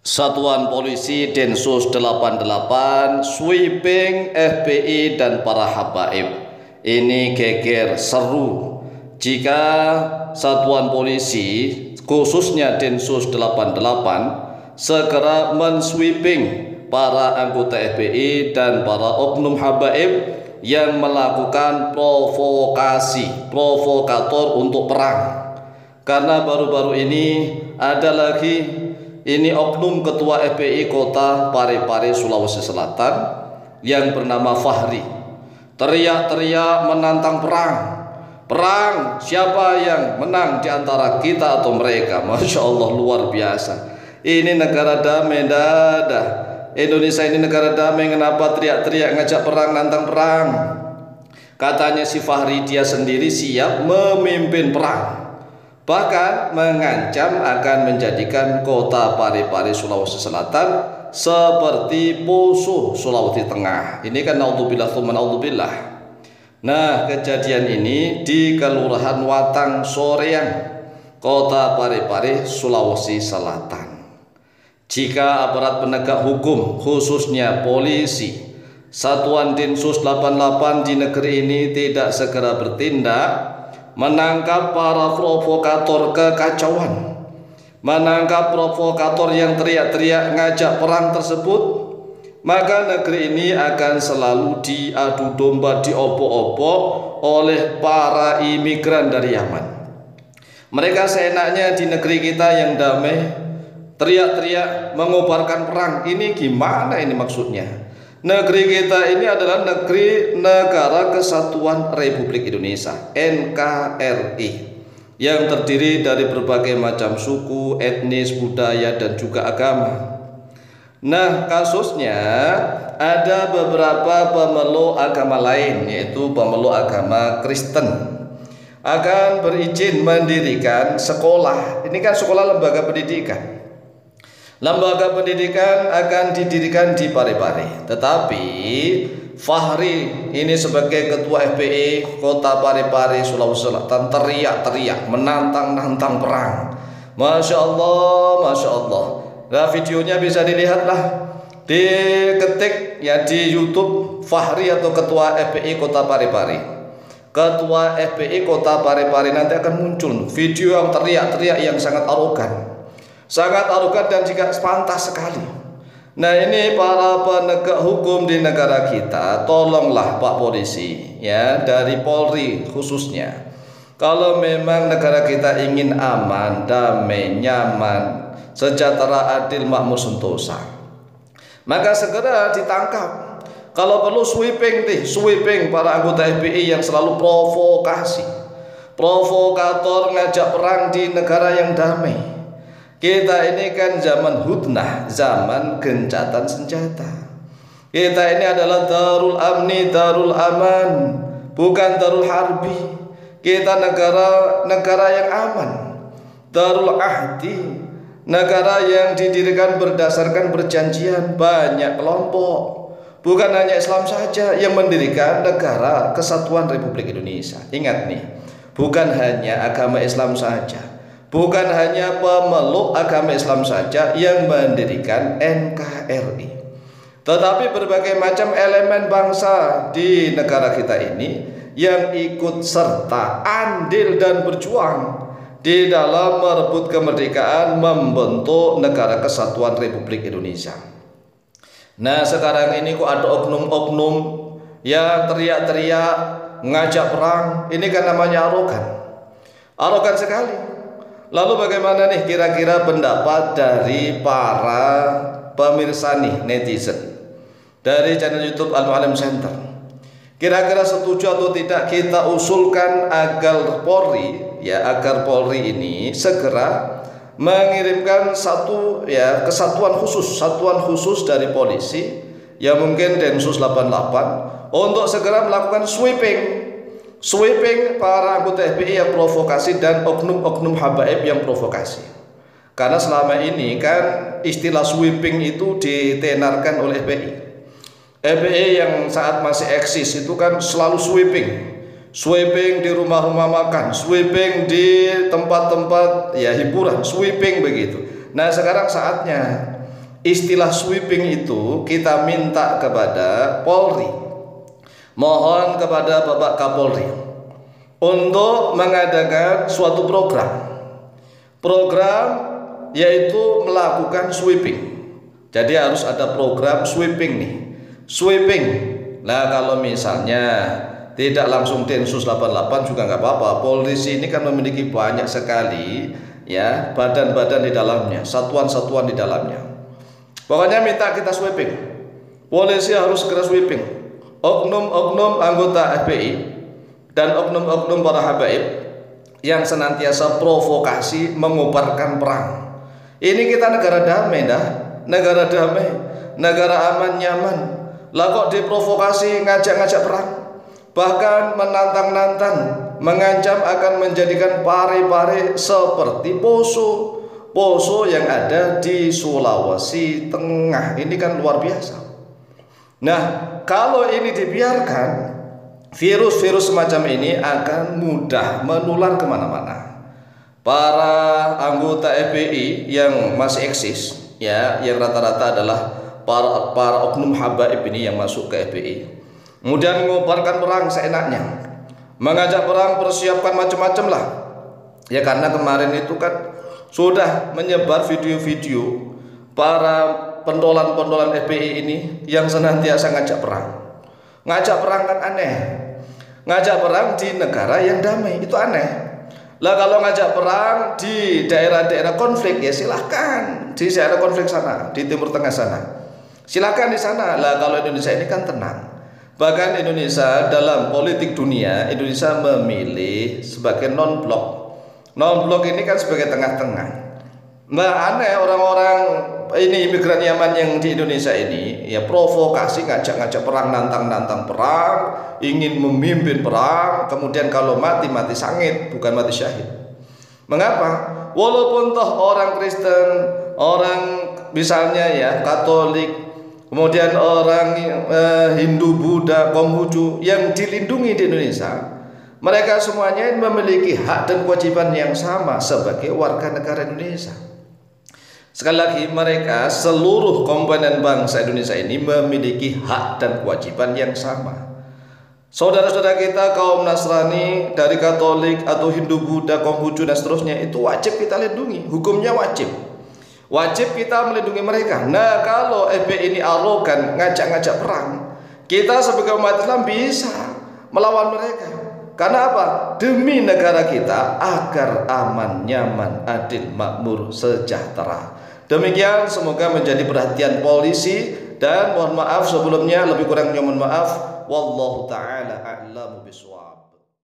Satuan Polisi Densus 88 sweeping FPI dan para habaib. Ini geger seru jika Satuan Polisi khususnya Densus 88 segera mensweeping para anggota FPI dan para oknum habaib yang melakukan provokator untuk perang. Karena baru-baru ini ada lagi oknum ketua FPI Kota Parepare Sulawesi Selatan yang bernama Fahri teriak-teriak menantang perang siapa yang menang di antara kita atau mereka. Masya Allah, luar biasa. Ini negara damai dadah. Indonesia ini negara damai, kenapa teriak-teriak ngajak perang, nantang perang? Katanya si Fahri dia sendiri siap memimpin perang, bahkan mengancam akan menjadikan Kota Parepare Sulawesi Selatan seperti Poso Sulawesi Tengah. Ini kan naudzubillah tsumma naudzubillah. Nah, kejadian ini di Kelurahan Watang Soreang, Kota Parepare Sulawesi Selatan. Jika aparat penegak hukum khususnya polisi Satuan Densus 88 di negeri ini tidak segera bertindak menangkap para provokator kekacauan, menangkap provokator yang teriak-teriak ngajak perang tersebut, maka negeri ini akan selalu diadu domba, diobok-obok oleh para imigran dari Yaman. Mereka seenaknya di negeri kita yang damai teriak-teriak mengobarkan perang. Ini gimana ini maksudnya? Negeri kita ini adalah negara Kesatuan Republik Indonesia NKRI yang terdiri dari berbagai macam suku, etnis, budaya dan juga agama. Nah, kasusnya ada beberapa pemeluk agama lain, yaitu pemeluk agama Kristen, akan berizin mendirikan sekolah. Ini kan sekolah lembaga pendidikan. Lembaga pendidikan akan didirikan di Parepare, tetapi Fahri ini sebagai ketua FPI Kota Parepare Sulawesi Selatan teriak-teriak menantang perang. Masya Allah, Masya Allah. Nah, videonya bisa dilihatlah, diketik ya di YouTube Fahri atau ketua FPI Kota Parepare. Ketua FPI Kota Parepare, nanti akan muncul video yang teriak-teriak yang sangat arogan dan juga pantas sekali. Nah, ini para penegak hukum di negara kita, tolonglah Pak Polisi ya, dari Polri khususnya, kalau memang negara kita ingin aman, damai, nyaman, sejahtera, adil, makmur, sentosa, maka segera ditangkap. Kalau perlu sweeping para anggota FPI yang selalu provokator ngajak perang di negara yang damai. Kita ini kan zaman hudnah, zaman gencatan senjata. Kita ini adalah darul amni, darul aman, bukan darul harbi. Kita negara yang aman, darul ahdi, negara yang didirikan berdasarkan perjanjian. Banyak kelompok, bukan hanya Islam saja yang mendirikan negara Kesatuan Republik Indonesia. Ingat nih, bukan hanya agama Islam saja, bukan hanya pemeluk agama Islam saja yang mendirikan NKRI, tetapi berbagai macam elemen bangsa di negara kita ini yang ikut serta andil dan berjuang di dalam merebut kemerdekaan, membentuk negara Kesatuan Republik Indonesia. Nah, sekarang ini kok ada oknum-oknum yang teriak-teriak ngajak perang. Ini kan namanya arogan sekali. Lalu bagaimana nih kira-kira pendapat dari para pemirsa nih, netizen dari channel YouTube Al Mu'allim Center? Kira-kira setuju atau tidak kita usulkan agar Polri ini segera mengirimkan satuan khusus dari polisi, ya mungkin Densus 88, untuk segera melakukan sweeping para anggota FPI yang provokasi dan oknum-oknum habaib yang provokasi. Karena selama ini kan istilah sweeping itu ditenarkan oleh FPI. FPI yang saat masih eksis itu kan selalu sweeping di rumah-rumah makan, sweeping di tempat-tempat ya hiburan, sweeping begitu. Nah, sekarang saatnya istilah sweeping itu kita minta kepada Polri, mohon kepada Bapak Kapolri untuk mengadakan suatu program yaitu melakukan sweeping. Jadi harus ada program sweeping nih. Sweeping. Nah, kalau misalnya tidak langsung Densus 88 juga nggak apa-apa. Polisi ini kan memiliki banyak sekali ya badan-badan di dalamnya, satuan-satuan di dalamnya. Pokoknya minta kita sweeping. Polisi harus segera sweeping. Oknum-oknum anggota FPI dan oknum-oknum para habaib yang senantiasa provokasi mengobarkan perang. Ini kita negara damai dah, negara damai, negara aman nyaman. Lah kok diprovokasi ngajak-ngajak perang, bahkan menantang-nantang, mengancam akan menjadikan pare-pare seperti Poso yang ada di Sulawesi Tengah. Ini kan luar biasa. Nah, kalau ini dibiarkan, virus-virus semacam ini akan mudah menular kemana-mana. Para anggota FPI yang masih eksis, ya, yang rata-rata adalah para oknum habaib ini yang masuk ke FPI, kemudian mengobarkan perang seenaknya, mengajak perang, persiapkan macam-macam lah. Ya, karena kemarin itu kan sudah menyebar video-video para pentolan-pentolan FPI ini yang senantiasa ngajak perang. Ngajak perang kan aneh. Ngajak perang di negara yang damai itu aneh. Lah kalau ngajak perang di daerah-daerah konflik ya silahkan, di daerah konflik sana, di Timur Tengah sana, silahkan di sana. Lah kalau Indonesia ini kan tenang. Bahkan Indonesia dalam politik dunia, Indonesia memilih sebagai non-blok. Non-blok ini kan sebagai tengah-tengah. Nah, aneh orang-orang ini imigran Yaman yang di Indonesia ini ya provokasi, ngajak-ngajak perang, nantang-nantang perang, ingin memimpin perang, kemudian kalau mati sangit, bukan mati syahid. Mengapa? Walaupun toh orang Kristen, orang misalnya ya Katolik, kemudian orang Hindu, Buddha, Konghucu yang dilindungi di Indonesia, mereka semuanya memiliki hak dan kewajiban yang sama sebagai warga negara Indonesia. Sekali lagi, mereka seluruh komponen bangsa Indonesia ini memiliki hak dan kewajiban yang sama. Saudara-saudara kita kaum Nasrani dari Katolik atau Hindu, Buddha, Konghucu dan seterusnya itu wajib kita lindungi, hukumnya wajib. Wajib kita melindungi mereka. Nah, kalau FPI ini arogan, ngajak-ngajak perang, kita sebagai umat Islam bisa melawan mereka. Karena apa? Demi negara kita agar aman, nyaman, adil, makmur, sejahtera. Demikian semoga menjadi perhatian polisi, dan mohon maaf sebelumnya lebih kurangnya mohon maaf. Wallahu taala a'lamu bishawab.